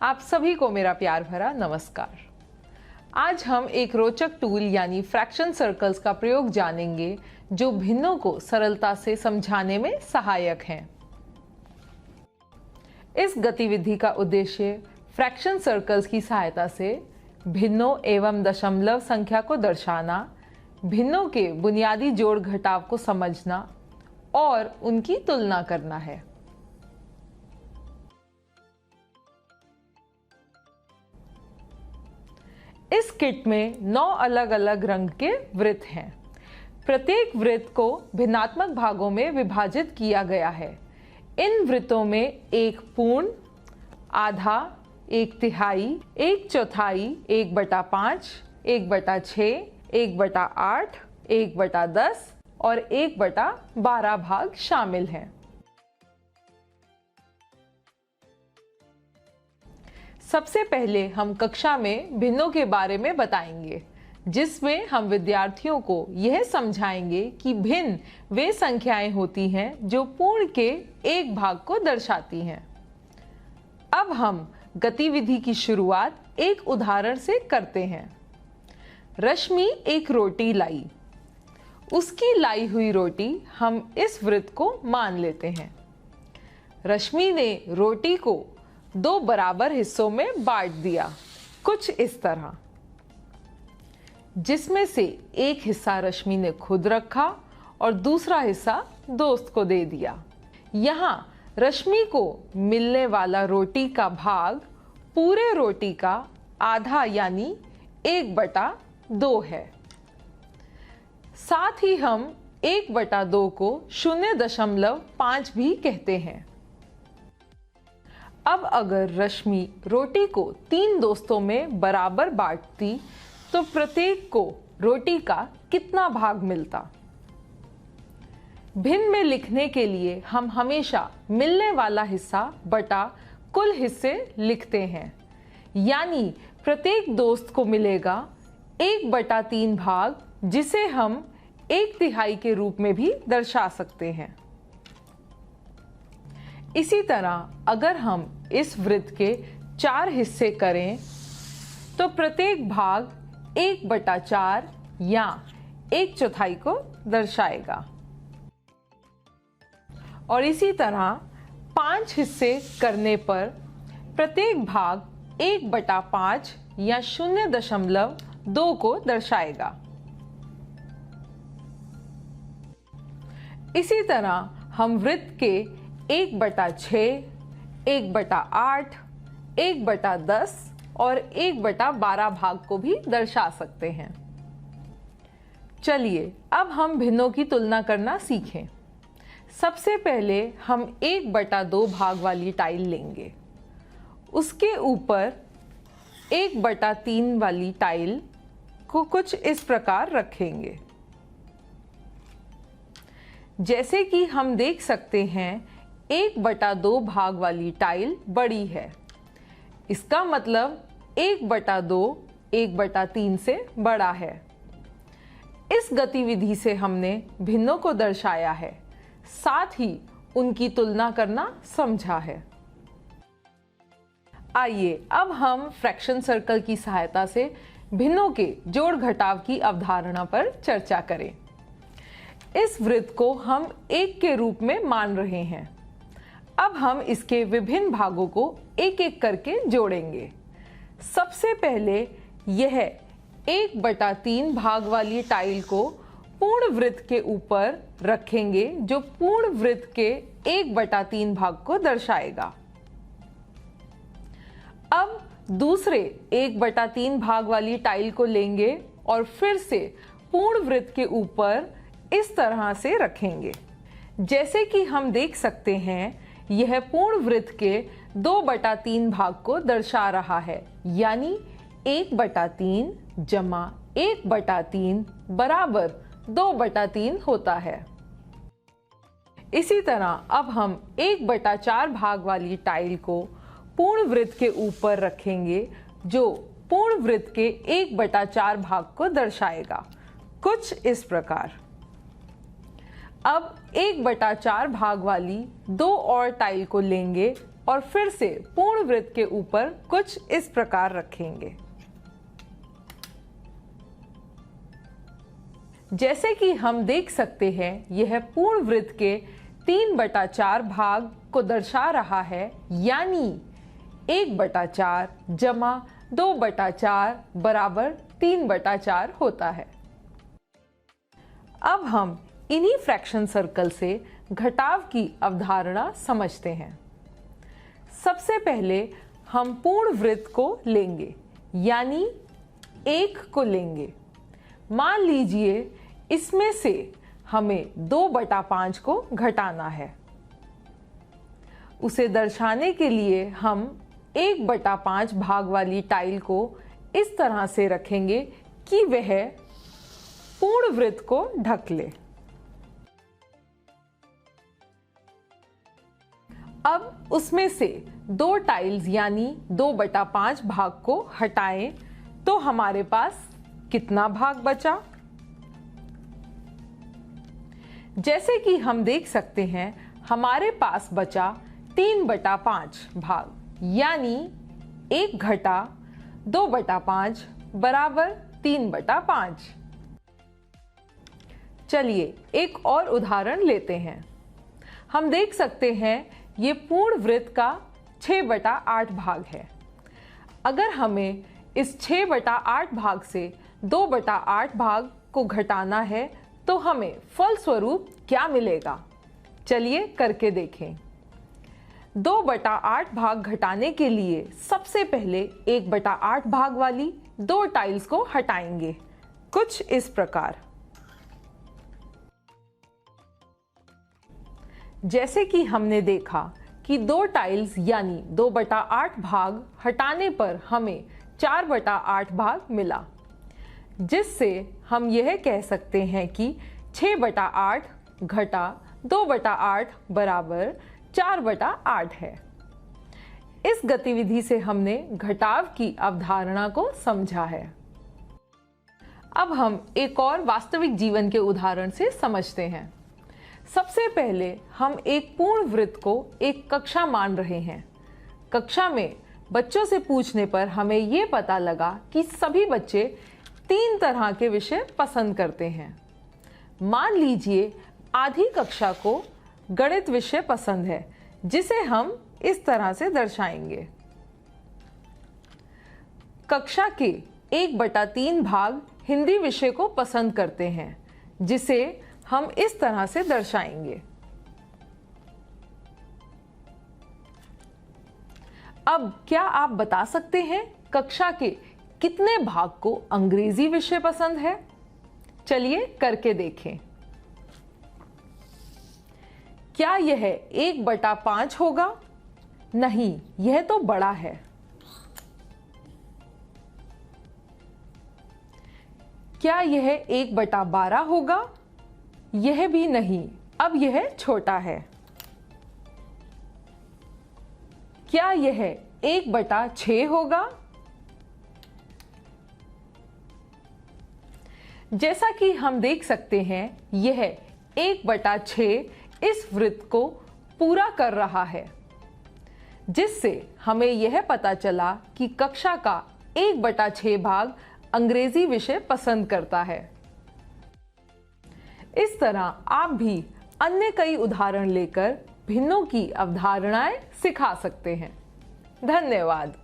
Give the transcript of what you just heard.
आप सभी को मेरा प्यार भरा नमस्कार। आज हम एक रोचक टूल यानी फ्रैक्शन सर्कल्स का प्रयोग जानेंगे जो भिन्नों को सरलता से समझाने में सहायक हैं। इस गतिविधि का उद्देश्य फ्रैक्शन सर्कल्स की सहायता से भिन्नों एवं दशमलव संख्या को दर्शाना, भिन्नों के बुनियादी जोड़ घटाव को समझना और उनकी तुलना करना है। इस किट में 9 अलग अलग रंग के वृत्त हैं। प्रत्येक वृत्त को भिन्नात्मक भागों में विभाजित किया गया है। इन वृत्तों में एक पूर्ण, आधा, एक तिहाई, एक चौथाई, 1/5, 1/6, 1/8, 1/10 और 1/12 भाग शामिल हैं। सबसे पहले हम कक्षा में भिन्नों के बारे में बताएंगे, जिसमें हम विद्यार्थियों को यह समझाएंगे कि भिन्न वे संख्याएं होती हैं जो पूर्ण के एक भाग को दर्शाती हैं। अब हम गतिविधि की शुरुआत एक उदाहरण से करते हैं। रश्मि एक रोटी लाई। उसकी लाई हुई रोटी हम इस वृत्त को मान लेते हैं। रश्मि ने रोटी को 2 बराबर हिस्सों में बांट दिया, कुछ इस तरह, जिसमें से एक हिस्सा रश्मि ने खुद रखा और दूसरा हिस्सा दोस्त को दे दिया। यहाँ रश्मि को मिलने वाला रोटी का भाग पूरे रोटी का आधा यानी 1/2 है। साथ ही हम 1/2 को 0.5 भी कहते हैं। अब अगर रश्मि रोटी को 3 दोस्तों में बराबर बांटती तो प्रत्येक को रोटी का कितना भाग मिलता? भिन्न में लिखने के लिए हम हमेशा मिलने वाला हिस्सा बटा कुल हिस्से लिखते हैं, यानी प्रत्येक दोस्त को मिलेगा 1/3 भाग, जिसे हम 1/3 के रूप में भी दर्शा सकते हैं। इसी तरह अगर हम इस वृत्त के 4 हिस्से करें तो प्रत्येक भाग 1/4 या 1/4 को दर्शाएगा। और इसी तरह 5 हिस्से करने पर प्रत्येक भाग 1/5 या 0.2 को दर्शाएगा। इसी तरह हम वृत्त के 1/6, 1/8, 1/10 और 1/12 भाग को भी दर्शा सकते हैं। चलिए अब हम भिन्नों की तुलना करना सीखें। सबसे पहले हम 1/2 भाग वाली टाइल लेंगे। उसके ऊपर 1/3 वाली टाइल को कुछ इस प्रकार रखेंगे। जैसे कि हम देख सकते हैं 1/2 भाग वाली टाइल बड़ी है। इसका मतलब 1/2 1/3 से बड़ा है। इस गतिविधि से हमने भिन्नों को दर्शाया है, साथ ही उनकी तुलना करना समझा है। आइए अब हम फ्रैक्शन सर्कल की सहायता से भिन्नों के जोड़ घटाव की अवधारणा पर चर्चा करें। इस वृत्त को हम 1 के रूप में मान रहे हैं। अब हम इसके विभिन्न भागों को एक एक करके जोड़ेंगे। सबसे पहले यह 1/3 भाग वाली टाइल को पूर्ण वृत्त के ऊपर रखेंगे, जो पूर्ण वृत्त के 1/3 भाग को दर्शाएगा। अब दूसरे 1/3 भाग वाली टाइल को लेंगे और फिर से पूर्ण वृत्त के ऊपर इस तरह से रखेंगे। जैसे कि हम देख सकते हैं यह पूर्ण वृत्त के 2/3 भाग को दर्शा रहा है, यानी 1/3 जमा 1/3 बराबर 2/3 होता है। इसी तरह अब हम 1/4 भाग वाली टाइल को पूर्ण वृत्त के ऊपर रखेंगे, जो पूर्ण वृत्त के 1/4 भाग को दर्शाएगा, कुछ इस प्रकार। अब 1/4 भाग वाली 2 और टाइल को लेंगे और फिर से पूर्ण वृत्त के ऊपर कुछ इस प्रकार रखेंगे। जैसे कि हम देख सकते हैं, यह पूर्ण वृत्त के 3/4 भाग को दर्शा रहा है, यानी 1/4 जमा 2/4 बराबर 3/4 होता है। अब हम इन्हीं फ्रैक्शन सर्कल से घटाव की अवधारणा समझते हैं। सबसे पहले हम पूर्ण वृत्त को लेंगे, यानी 1 को लेंगे। मान लीजिए इसमें से हमें 2/5 को घटाना है। उसे दर्शाने के लिए हम 1/5 भाग वाली टाइल को इस तरह से रखेंगे कि वह पूर्ण वृत्त को ढक ले। अब उसमें से 2 टाइल्स यानी 2/5 भाग को हटाएं तो हमारे पास कितना भाग बचा? जैसे कि हम देख सकते हैं, हमारे पास बचा 3/5 भाग, यानी 1 घटा 2/5 बराबर 3/5। चलिए एक और उदाहरण लेते हैं। हम देख सकते हैं ये पूर्ण वृत्त का 6/8 भाग है। अगर हमें इस 6/8 भाग से 2/8 भाग को घटाना है तो हमें फलस्वरूप क्या मिलेगा? चलिए करके देखें। 2/8 भाग घटाने के लिए सबसे पहले 1/8 भाग वाली 2 टाइल्स को हटाएंगे, कुछ इस प्रकार। जैसे कि हमने देखा कि 2 टाइल्स यानी 2/8 भाग हटाने पर हमें 4/8 भाग मिला, जिससे हम यह कह सकते हैं कि 6/8 घटा 2/8 बराबर 4/8 है। इस गतिविधि से हमने घटाव की अवधारणा को समझा है। अब हम एक और वास्तविक जीवन के उदाहरण से समझते हैं। सबसे पहले हम एक पूर्ण वृत्त को एक कक्षा मान रहे हैं। कक्षा में बच्चों से पूछने पर हमें ये पता लगा कि सभी बच्चे 3 तरह के विषय पसंद करते हैं। मान लीजिए आधी कक्षा को गणित विषय पसंद है, जिसे हम इस तरह से दर्शाएंगे। कक्षा के 1/3 भाग हिंदी विषय को पसंद करते हैं, जिसे हम इस तरह से दर्शाएंगे। अब क्या आप बता सकते हैं कक्षा के कितने भाग को अंग्रेजी विषय पसंद है? चलिए करके देखें। क्या यह 1/5 होगा? नहीं, यह तो बड़ा है। क्या यह 1/12 होगा? यह भी नहीं, अब यह छोटा है। क्या यह 1/6 होगा? जैसा कि हम देख सकते हैं, यह 1/6 इस वृत्त को पूरा कर रहा है, जिससे हमें यह पता चला कि कक्षा का 1/6 भाग अंग्रेजी विषय पसंद करता है। इस तरह आप भी अन्य कई उदाहरण लेकर भिन्नों की अवधारणाएं सिखा सकते हैं। धन्यवाद।